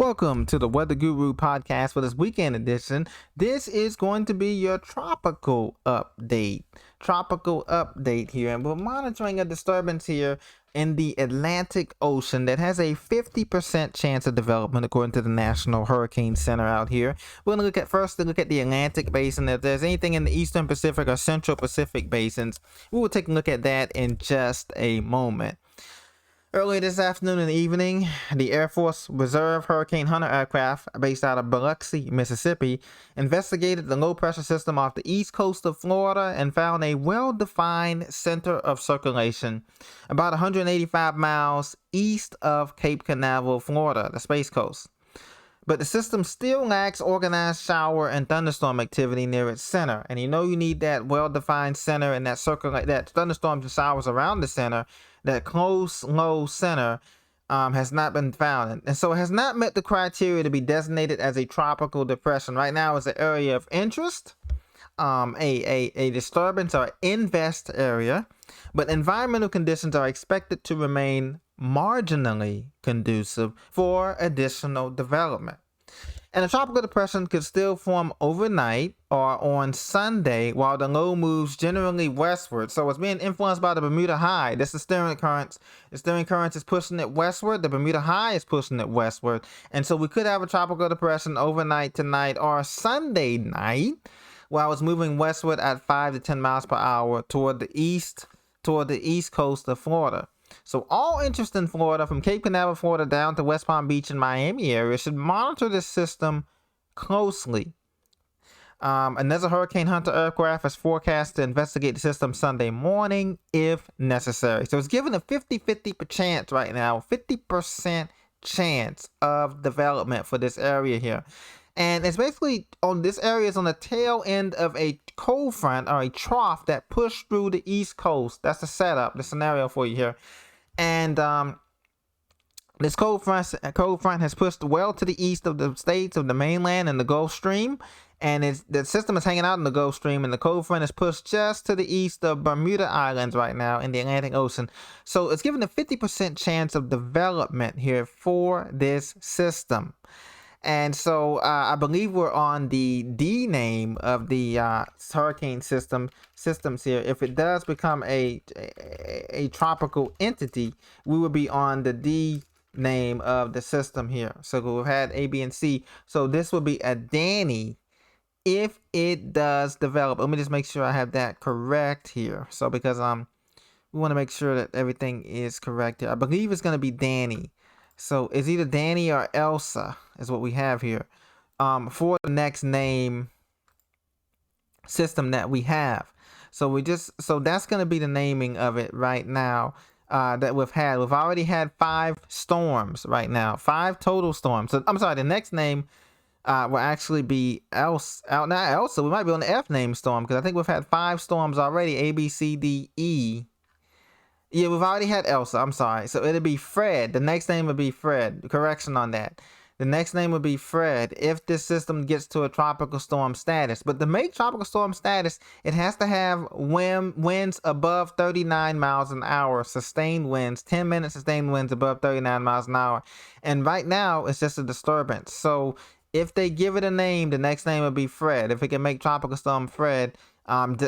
Welcome to the Weather Guru podcast for this weekend edition. This is going to be your tropical update. Tropical update here. And we're monitoring a disturbance here in the Atlantic Ocean that has a 50% chance of development according to the National Hurricane Center out here. We're going to look at the Atlantic Basin. If there's anything in the Eastern Pacific or Central Pacific basins, we will take a look at that in just a moment. Earlier this afternoon and evening, the Air Force Reserve Hurricane Hunter aircraft based out of Biloxi, Mississippi, investigated the low-pressure system off the east coast of Florida and found a well-defined center of circulation about 185 miles east of Cape Canaveral, Florida, the Space Coast. But the system still lacks organized shower and thunderstorm activity near its center. And you need that well-defined center and that thunderstorms and showers around the center. That close, low center has not been found. And so it has not met the criteria to be designated as a tropical depression. Right now it's an area of interest, a disturbance or invest area. But environmental conditions are expected to remain marginally conducive for additional development. And a tropical depression could still form overnight or on Sunday while the low moves generally westward. So it's being influenced by the Bermuda High. This is steering currents. The steering currents is pushing it westward. The Bermuda High is pushing it westward. And so we could have a tropical depression overnight tonight or Sunday night while it's moving westward at 5 to 10 miles per hour toward the east coast of Florida. So all interest in Florida, from Cape Canaveral, Florida, down to West Palm Beach and Miami area, should monitor this system closely. Another Hurricane Hunter aircraft is forecast to investigate the system Sunday morning if necessary. So it's given a 50-50 chance right now, 50% chance of development for this area here. And it's basically this area is on the tail end of a cold front or a trough that pushed through the East Coast. That's the setup, the scenario for you here. And this cold front has pushed well to the east of the states of the mainland and the Gulf Stream. And the system is hanging out in the Gulf Stream, and the cold front is pushed just to the east of Bermuda Islands right now in the Atlantic Ocean. So it's given a 50% chance of development here for this system. And so I believe we're on the D name of the hurricane systems here. If it does become a tropical entity, we will be on the D name of the system here. So we've had A, B, and C. So this will be a Danny if it does develop. Let me just make sure I have that correct here. So because we want to make sure that everything is correct here. I believe it's going to be Danny. So it's either Danny or Elsa is what we have here for the next name system that we have. So that's going to be the naming of it right now that we've had. We've already had 5 storms right now, 5 total storms. So I'm sorry, the next name will actually be Elsa. Not Elsa. We might be on the F name storm because I think we've had 5 storms already, A, B, C, D, E. Yeah, we've already had Elsa. I'm sorry. So it'll be Fred. The next name would be Fred. Correction on that. The next name would be Fred if this system gets to a tropical storm status. But to make tropical storm status, it has to have winds above 39 miles an hour, sustained winds, 10-minute sustained winds above 39 miles an hour. And right now, it's just a disturbance. So if they give it a name, the next name would be Fred. If it can make tropical storm Fred,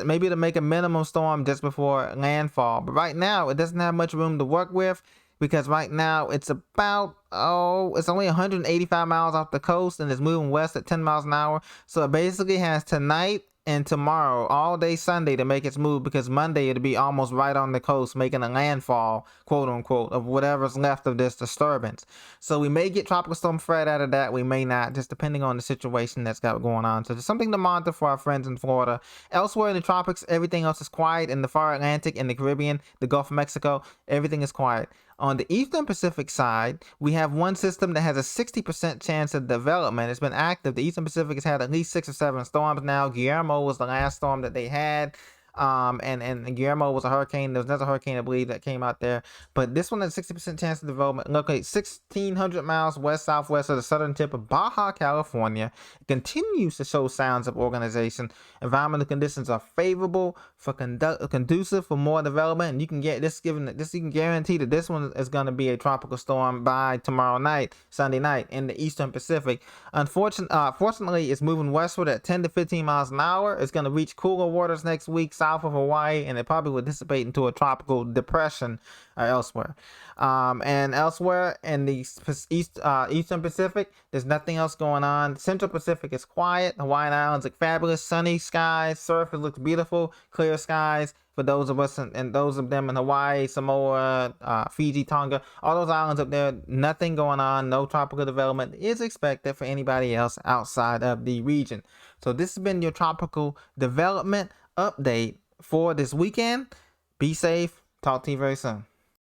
maybe to make a minimum storm just before landfall. But right now, it doesn't have much room to work with because right now it's about, it's only 185 miles off the coast and it's moving west at 10 miles an hour. So it basically has tonight and tomorrow, all day Sunday, to make its move, because Monday it'll be almost right on the coast, making a landfall, quote unquote, of whatever's left of this disturbance. So we may get Tropical Storm Fred out of that, we may not, just depending on the situation that's got going on. So there's something to monitor for our friends in Florida. Elsewhere in the tropics, everything else is quiet. In the far Atlantic, in the Caribbean, the Gulf of Mexico, everything is quiet. On the Eastern Pacific side, we have one system that has a 60% chance of development. It's been active. The Eastern Pacific has had at least 6 or 7 storms now. Guillermo was the last storm that they had. And Guillermo was a hurricane. There was another hurricane, I believe, that came out there. But this one has 60% chance of development. Located 1,600 miles west-southwest of the southern tip of Baja California. It continues to show signs of organization. Environmental conditions are favorable for conducive for more development. And you can get this given that this you can guarantee that this one is going to be a tropical storm by tomorrow night, Sunday night, in the Eastern Pacific. Fortunately, it's moving westward at 10 to 15 miles an hour. It's going to reach cooler waters next week south of Hawaii, and it probably will dissipate into a tropical depression elsewhere. And elsewhere in the Eastern Pacific, there's nothing else going on. Central Pacific is quiet. Hawaiian Islands look fabulous. Sunny skies. Surf, it looks beautiful. Clear skies. For those of us and those of them in Hawaii, Samoa, Fiji, Tonga, all those islands up there, nothing going on. No tropical development is expected for anybody else outside of the region. So this has been your tropical development update for this weekend. Be safe. Talk to you very soon.